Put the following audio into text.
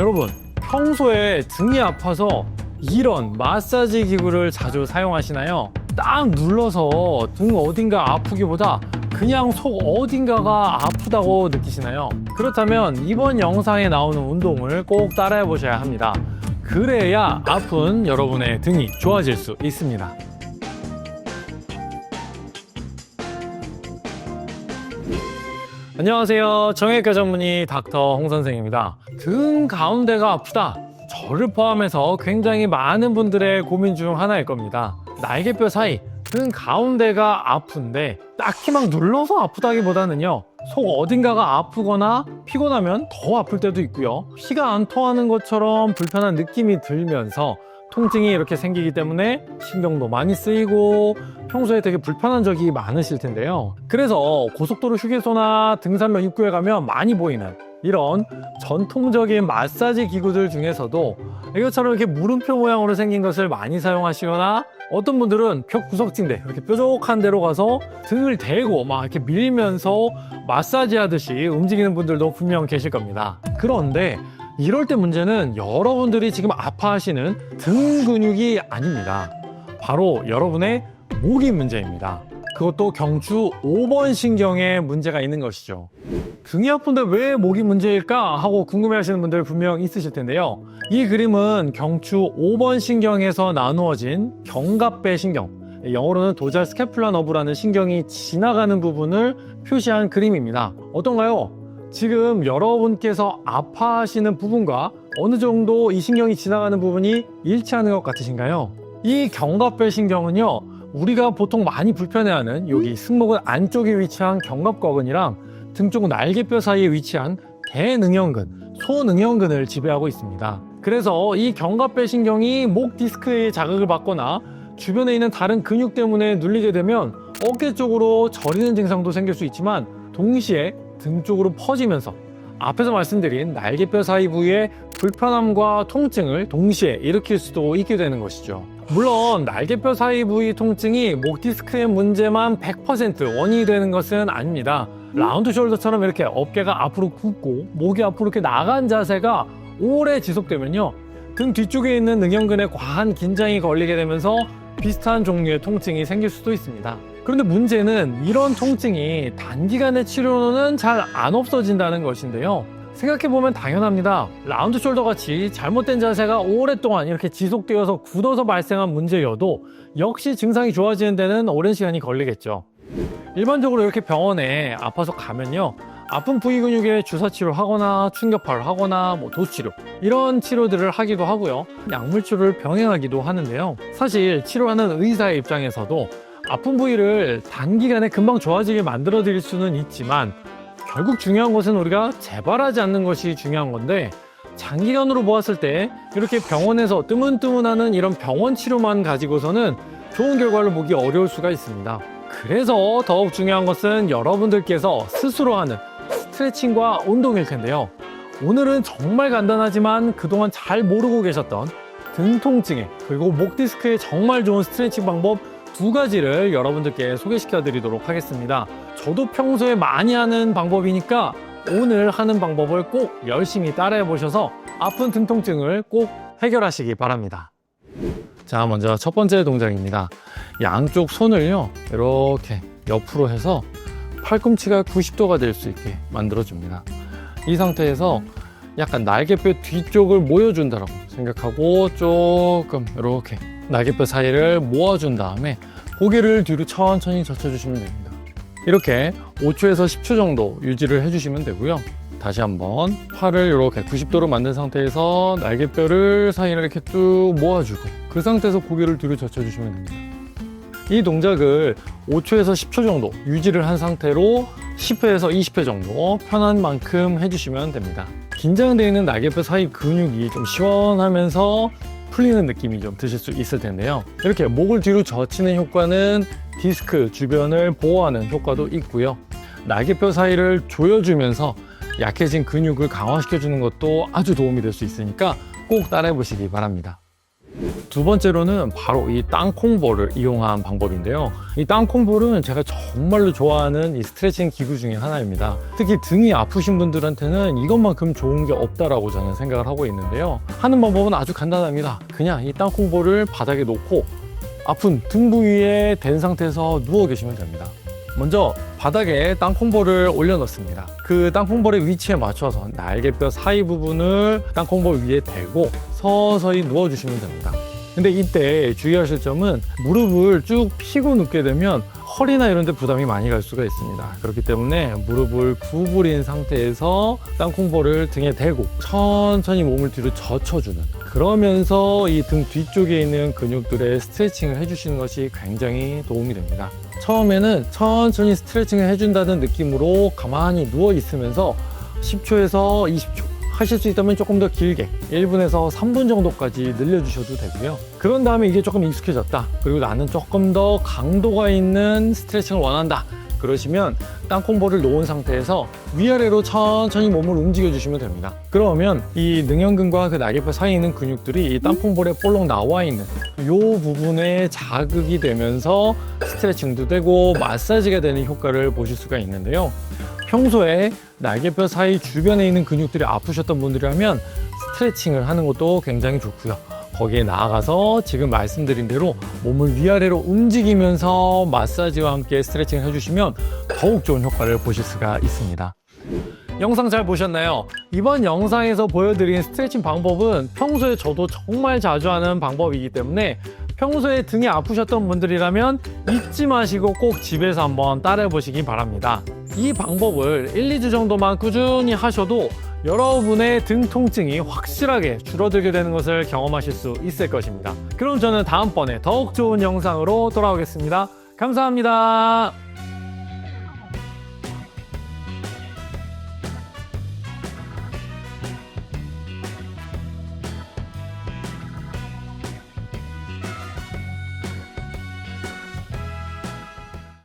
여러분, 평소에 등이 아파서 이런 마사지 기구를 자주 사용하시나요? 딱 눌러서 등 어딘가 아프기보다 그냥 속 어딘가가 아프다고 느끼시나요? 그렇다면 이번 영상에 나오는 운동을 꼭 따라해 보셔야 합니다. 그래야 아픈 여러분의 등이 좋아질 수 있습니다. 안녕하세요. 정형외과 전문의 닥터 홍 선생입니다. 등 가운데가 아프다. 저를 포함해서 굉장히 많은 분들의 고민 중 하나일 겁니다. 날개뼈 사이, 등 가운데가 아픈데 딱히 막 눌러서 아프다기보다는요, 속 어딘가가 아프거나 피곤하면 더 아플 때도 있고요, 피가 안 통하는 것처럼 불편한 느낌이 들면서 통증이 이렇게 생기기 때문에 신경도 많이 쓰이고 평소에 되게 불편한 적이 많으실 텐데요. 그래서 고속도로 휴게소나 등산로 입구에 가면 많이 보이는 이런 전통적인 마사지 기구들 중에서도 이것처럼 이렇게 물음표 모양으로 생긴 것을 많이 사용하시거나, 어떤 분들은 벽 구석진데 이렇게 뾰족한 데로 가서 등을 대고 막 이렇게 밀면서 마사지 하듯이 움직이는 분들도 분명 계실 겁니다. 그런데 이럴 때 문제는 여러분들이 지금 아파하시는 등 근육이 아닙니다. 바로 여러분의 목이 문제입니다. 그것도 경추 5번 신경에 문제가 있는 것이죠. 등이 아픈데 왜 목이 문제일까 하고 궁금해하시는 분들 분명 있으실 텐데요. 이 그림은 경추 5번 신경에서 나누어진 견갑배 신경, 영어로는 도잘 스캐플라 너브라는 신경이 지나가는 부분을 표시한 그림입니다. 어떤가요? 지금 여러분께서 아파하시는 부분과 어느 정도 이 신경이 지나가는 부분이 일치하는 것 같으신가요? 이 견갑배 신경은요, 우리가 보통 많이 불편해하는 여기 승모근 안쪽에 위치한 견갑거근이랑 등 쪽 날개뼈 사이에 위치한 대능형근, 소능형근을 지배하고 있습니다. 그래서 이 견갑배 신경이 목 디스크에 자극을 받거나 주변에 있는 다른 근육 때문에 눌리게 되면 어깨 쪽으로 저리는 증상도 생길 수 있지만, 동시에 등 쪽으로 퍼지면서 앞에서 말씀드린 날개뼈 사이 부위의 불편함과 통증을 동시에 일으킬 수도 있게 되는 것이죠. 물론 날개뼈 사이 부위 통증이 목 디스크의 문제만 100% 원인이 되는 것은 아닙니다. 라운드 숄더처럼 이렇게 어깨가 앞으로 굽고 목이 앞으로 이렇게 나간 자세가 오래 지속되면요, 등 뒤쪽에 있는 능형근에 과한 긴장이 걸리게 되면서 비슷한 종류의 통증이 생길 수도 있습니다. 그런데 문제는 이런 통증이 단기간의 치료로는 잘 안 없어진다는 것인데요. 생각해보면 당연합니다. 라운드 숄더 같이 잘못된 자세가 오랫동안 이렇게 지속되어서 굳어서 발생한 문제여도 역시 증상이 좋아지는 데는 오랜 시간이 걸리겠죠. 일반적으로 이렇게 병원에 아파서 가면요, 아픈 부위 근육에 주사 치료를 하거나 충격파를 하거나 도수 치료, 이런 치료들을 하기도 하고요, 약물 치료를 병행하기도 하는데요. 사실 치료하는 의사의 입장에서도 아픈 부위를 단기간에 금방 좋아지게 만들어 드릴 수는 있지만, 결국 중요한 것은 우리가 재발하지 않는 것이 중요한 건데, 장기간으로 보았을 때 이렇게 병원에서 뜨문뜨문하는 이런 병원 치료만 가지고서는 좋은 결과를 보기 어려울 수가 있습니다. 그래서 더욱 중요한 것은 여러분들께서 스스로 하는 스트레칭과 운동일 텐데요. 오늘은 정말 간단하지만 그동안 잘 모르고 계셨던 등 통증에 그리고 목 디스크에 정말 좋은 스트레칭 방법 2가지를 여러분들께 소개시켜 드리도록 하겠습니다. 저도 평소에 많이 하는 방법이니까 오늘 하는 방법을 꼭 열심히 따라해 보셔서 아픈 등 통증을 꼭 해결하시기 바랍니다. 자, 먼저 첫 번째 동작입니다. 양쪽 손을요, 이렇게 옆으로 해서 팔꿈치가 90도가 될 수 있게 만들어줍니다. 이 상태에서 약간 날개뼈 뒤쪽을 모여준다고 생각하고 조금 이렇게 날개뼈 사이를 모아준 다음에 고개를 뒤로 천천히 젖혀주시면 됩니다. 이렇게 5초에서 10초 정도 유지를 해주시면 되고요. 다시 한번 팔을 이렇게 90도로 만든 상태에서 날개뼈를 사이를 이렇게 쭉 모아주고 그 상태에서 고개를 뒤로 젖혀주시면 됩니다. 이 동작을 5초에서 10초 정도 유지를 한 상태로 10회에서 20회 정도 편한 만큼 해주시면 됩니다. 긴장되어 있는 날개뼈 사이 근육이 좀 시원하면서 풀리는 느낌이 좀 드실 수 있을 텐데요. 이렇게 목을 뒤로 젖히는 효과는 디스크 주변을 보호하는 효과도 있고요, 날개뼈 사이를 조여주면서 약해진 근육을 강화시켜주는 것도 아주 도움이 될 수 있으니까 꼭 따라해 보시기 바랍니다. 두 번째로는 바로 이 땅콩볼을 이용한 방법인데요. 이 땅콩볼은 제가 정말로 좋아하는 이 스트레칭 기구 중에 하나입니다. 특히 등이 아프신 분들한테는 이것만큼 좋은 게 없다라고 저는 생각을 하고 있는데요. 하는 방법은 아주 간단합니다. 그냥 이 땅콩볼을 바닥에 놓고 아픈 등 부위에 댄 상태에서 누워 계시면 됩니다. 먼저 바닥에 땅콩볼을 올려놓습니다. 그 땅콩볼의 위치에 맞춰서 날개뼈 사이 부분을 땅콩볼 위에 대고 서서히 누워주시면 됩니다. 근데 이때 주의하실 점은 무릎을 쭉 펴고 눕게 되면 허리나 이런 데 부담이 많이 갈 수가 있습니다. 그렇기 때문에 무릎을 구부린 상태에서 땅콩볼을 등에 대고 천천히 몸을 뒤로 젖혀주는, 그러면서 이 등 뒤쪽에 있는 근육들의 스트레칭을 해주시는 것이 굉장히 도움이 됩니다. 처음에는 천천히 스트레칭을 해준다는 느낌으로 가만히 누워 있으면서 10초에서 20초, 하실 수 있다면 조금 더 길게 1분에서 3분 정도까지 늘려주셔도 되고요. 그런 다음에 이게 조금 익숙해졌다, 그리고 나는 조금 더 강도가 있는 스트레칭을 원한다, 그러시면 땅콩볼을 놓은 상태에서 위아래로 천천히 몸을 움직여 주시면 됩니다. 그러면 이 능형근과 그 날개뼈 사이에 있는 근육들이 이 땅콩볼에 볼록 나와 있는 이 부분에 자극이 되면서 스트레칭도 되고 마사지가 되는 효과를 보실 수가 있는데요. 평소에 날개뼈 사이 주변에 있는 근육들이 아프셨던 분들이라면 스트레칭을 하는 것도 굉장히 좋고요. 거기에 나아가서 지금 말씀드린 대로 몸을 위아래로 움직이면서 마사지와 함께 스트레칭을 해주시면 더욱 좋은 효과를 보실 수가 있습니다. 영상 잘 보셨나요? 이번 영상에서 보여드린 스트레칭 방법은 평소에 저도 정말 자주 하는 방법이기 때문에 평소에 등이 아프셨던 분들이라면 잊지 마시고 꼭 집에서 한번 따라해 보시기 바랍니다. 이 방법을 1, 2주 정도만 꾸준히 하셔도 여러분의 등 통증이 확실하게 줄어들게 되는 것을 경험하실 수 있을 것입니다. 그럼 저는 다음번에 더욱 좋은 영상으로 돌아오겠습니다. 감사합니다.